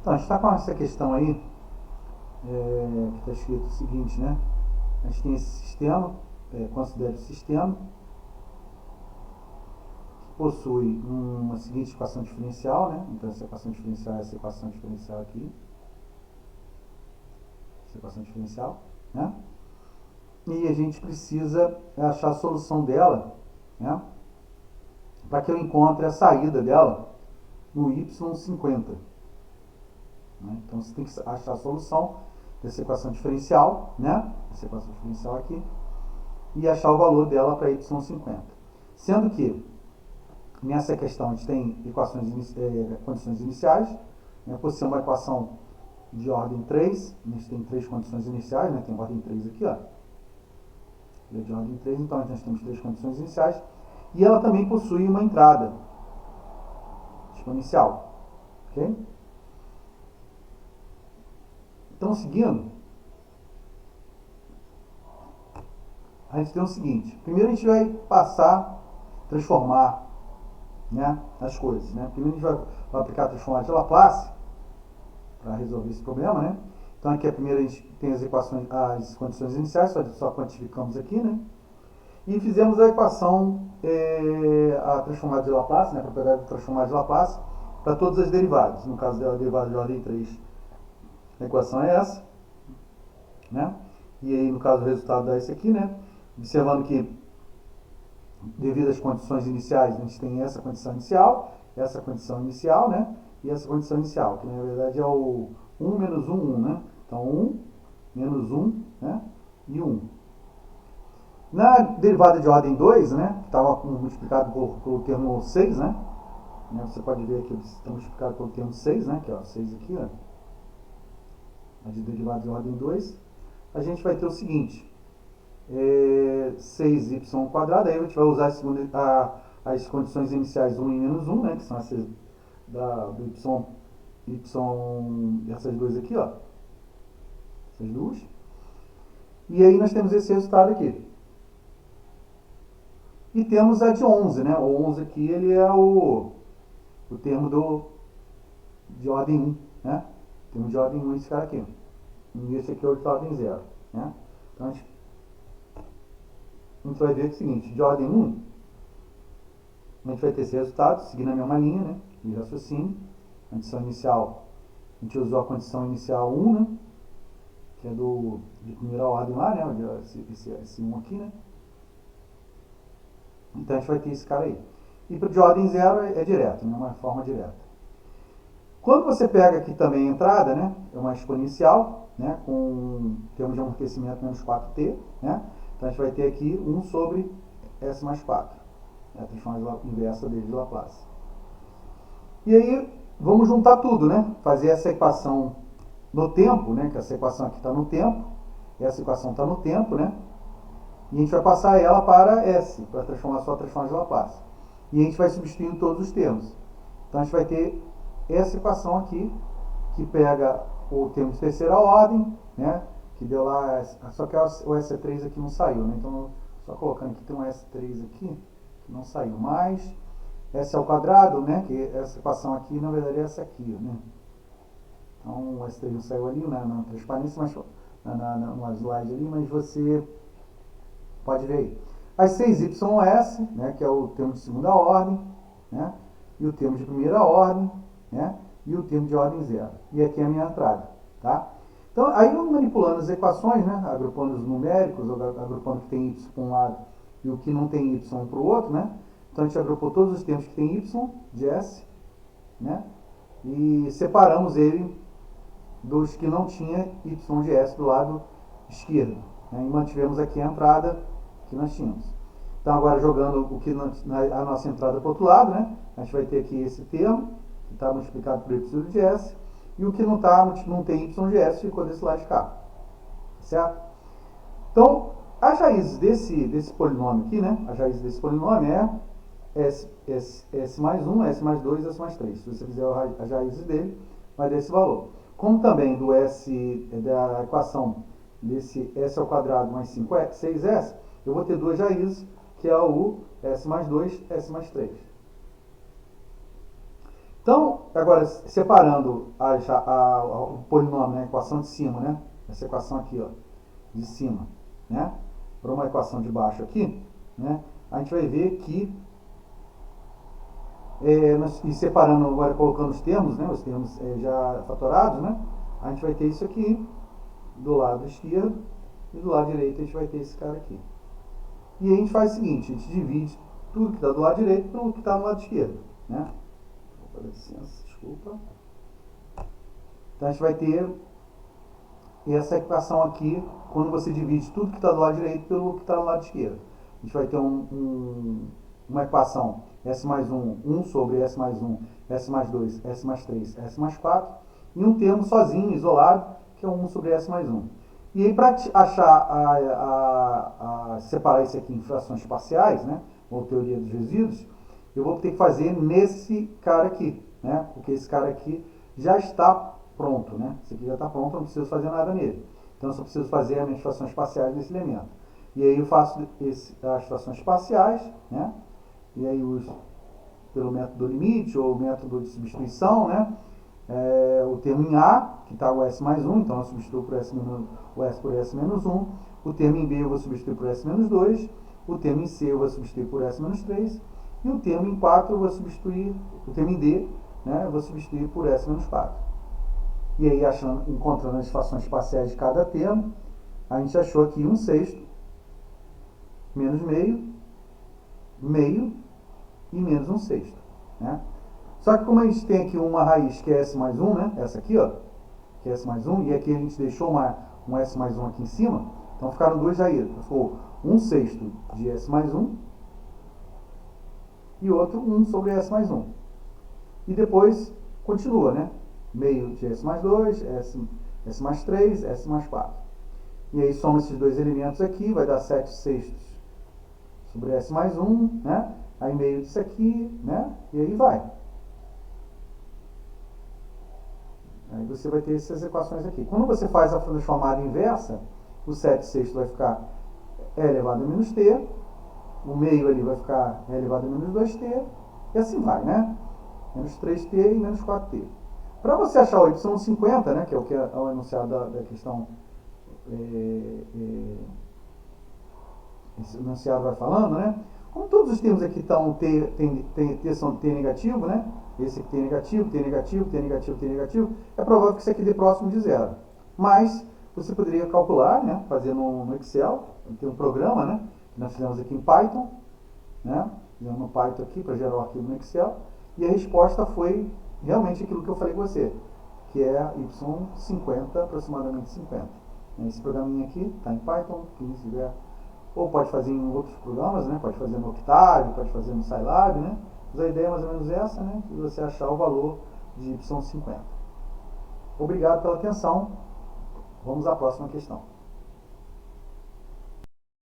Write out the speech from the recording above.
Então, a gente está com essa questão aí, que está escrito o seguinte, né? A gente tem esse sistema, considere o sistema, que possui uma seguinte equação diferencial, né? Então, essa equação diferencial é essa equação diferencial aqui. Essa equação diferencial, né? E a gente precisa achar a solução dela, né? Para que eu encontre a saída dela no y50. Né? Então, você tem que achar a solução dessa equação diferencial, né? Essa equação diferencial aqui, e achar o valor dela para y50. Sendo que, nessa questão, a gente tem condições iniciais, né? Por ser uma equação de ordem 3, a gente tem 3 condições iniciais, né? Tem ordem 3 aqui, ó. De ordem 3, então nós temos 3 condições iniciais, e ela também possui uma entrada exponencial, ok? Então, seguindo, a gente tem o seguinte: primeiro a gente vai transformar, né, as coisas, né? Primeiro a gente vai aplicar a transformada de Laplace para resolver esse problema, né? Então aqui a primeira a gente tem as condições iniciais, só quantificamos aqui, né? E fizemos a equação, a transformada de Laplace, né, a propriedade de transformada de Laplace, para todas as derivadas. No caso da derivada de ordem 3, a equação é essa, né? E aí, no caso, o resultado dá esse aqui, né? Observando que, devido às condições iniciais, a gente tem essa condição inicial, né? E essa condição inicial, que na verdade é o 1 menos 1, 1, né? Então, 1 menos 1, né? E 1. Na derivada de ordem 2, né, que estava multiplicado pelo termo 6, né, você pode ver aqui que está multiplicado pelo termo 6, né, que é 6 aqui, ó, a de derivada de ordem 2, a gente vai ter o seguinte, 6y², aí a gente vai usar as condições iniciais 1 e menos 1, né, que são essas do essas duas aqui, ó, essas duas, e aí nós temos esse resultado aqui. E temos a de 11, né? O 11 aqui, ele é o termo de ordem 1, né? O termo de ordem 1 é esse cara aqui. E esse aqui é o de ordem 0, né? Então, a gente vai ver que é o seguinte, de ordem 1, a gente vai ter esse resultado, seguindo a mesma linha, né? De raciocínio. A condição inicial, a gente usou a condição inicial 1, né? Que é de primeira ordem lá, né? Esse 1 aqui, né? Então a gente vai ter esse cara aí. E para de ordem 0 é direto, né? Uma forma direta. Quando você pega aqui também a entrada, né? É uma exponencial, né? Com termos de amortecimento menos 4t, né? Então a gente vai ter aqui 1 sobre S mais 4. É a transformação inversa dele de Laplace. E aí, vamos juntar tudo, né? Fazer essa equação no tempo, né? Que essa equação aqui está no tempo. Essa equação está no tempo, né? E a gente vai passar ela para S, para transformar só a transformação de Laplace. E a gente vai substituindo todos os termos. Então a gente vai ter essa equação aqui, que pega o termo de terceira ordem, né? Que deu lá, só que o S3 aqui não saiu, né? Então, só colocando aqui, tem um S3 aqui, que não saiu. Mais S², né? Que essa equação aqui, na verdade, é essa aqui, né? Então, o S3 não saiu ali, né? Na transparência, mas no slide ali, mas você pode ver aí. As 6ys, né, que é o termo de segunda ordem, né, e o termo de primeira ordem, né, e o termo de ordem 0. E aqui é a minha entrada. Tá? Então, aí manipulando as equações, né, agrupando os numéricos, agrupando o que tem y para um lado e o que não tem y para o outro, né, então a gente agrupou todos os termos que tem y de S, né, e separamos ele dos que não tinha y de S do lado esquerdo, né, e mantivemos aqui a entrada que nós tínhamos. Então, agora jogando a nossa entrada para o outro lado, né? A gente vai ter aqui esse termo, que está multiplicado por y de S, e o que não tem y de S ficou desse lado de cá. Certo? Então, as raízes desse polinômio aqui, né? As raízes desse polinômio é S mais 1, S mais 2, S mais 3. Se você fizer as raízes dele, vai dar esse valor. Como também da equação desse S² mais 6S, eu vou ter duas raízes, que é o S mais 2, S mais 3. Então, agora, separando o polinômio, né, a equação de cima, né, essa equação aqui, ó, de cima, né, para uma equação de baixo aqui, né, a gente vai ver que, e separando agora, colocando os termos, né, os termos já fatorados, né, a gente vai ter isso aqui do lado esquerdo e do lado direito a gente vai ter esse cara aqui. E aí a gente faz o seguinte, a gente divide tudo que está do lado direito pelo que está no lado esquerdo, né. Dá licença, desculpa. Então a gente vai ter essa equação aqui, quando você divide tudo que está do lado direito pelo que está do lado esquerdo. A gente vai ter uma equação S mais 1, 1 sobre S mais 1, S mais 2, S mais 3, S mais 4, e um termo sozinho, isolado, que é 1 sobre S mais 1. E aí, para achar, separar isso aqui em frações parciais, né, ou teoria dos resíduos, eu vou ter que fazer nesse cara aqui, né, porque esse cara aqui já está pronto, né, esse aqui já está pronto, eu não preciso fazer nada nele. Então, eu só preciso fazer as minhas frações parciais desse elemento. E aí eu faço as frações parciais, né, e aí uso pelo método do limite ou método de substituição, né, o termo em A, que está o S mais 1, então eu substituo por o S por S menos 1. O termo em B eu vou substituir por S menos 2. O termo em C eu vou substituir por S menos 3. E o termo em 4 eu vou substituir, o termo em D, né, eu vou substituir por S menos 4. E aí, encontrando as frações parciais de cada termo, a gente achou aqui 1/6, menos meio, meio e menos 1/6. Né? Só que como a gente tem aqui uma raiz que é S mais 1, né? Essa aqui, ó, que é S mais 1, e aqui a gente deixou um S mais 1 aqui em cima, então ficaram duas raízes. Ficou 1/6 de S mais 1 e outro 1 sobre S mais 1. E depois continua, né? Meio de S mais 2, S mais 3, S mais 4. E aí soma esses dois elementos aqui, vai dar 7/6 sobre S mais 1, né? Aí meio disso aqui, né? E aí vai. Aí você vai ter essas equações aqui. Quando você faz a transformada inversa, o 7/6 vai ficar E elevado a menos T, o meio ali vai ficar E elevado a menos 2T, e assim vai, né? Menos 3T e menos 4T. Para você achar o Y50, né, que é o que é o enunciado da questão, esse enunciado vai falando, né? Como todos os termos aqui estão T são T negativo, né? Esse aqui T negativo, T negativo, T negativo, T negativo, é provável que isso aqui dê próximo de zero. Mas você poderia calcular, né? Fazer no Excel, tem um programa, né? Que nós fizemos aqui em Python, né? Fizemos no Python aqui para gerar o arquivo no Excel, e a resposta foi realmente aquilo que eu falei com você, que é Y50, aproximadamente 50. Esse programinha aqui está em Python, quem tiver, ou pode fazer em outros programas, né? Pode fazer no Octave, pode fazer no Scilab, né? Mas a ideia é mais ou menos essa, né? De você achar o valor de Y50. Obrigado pela atenção. Vamos à próxima questão.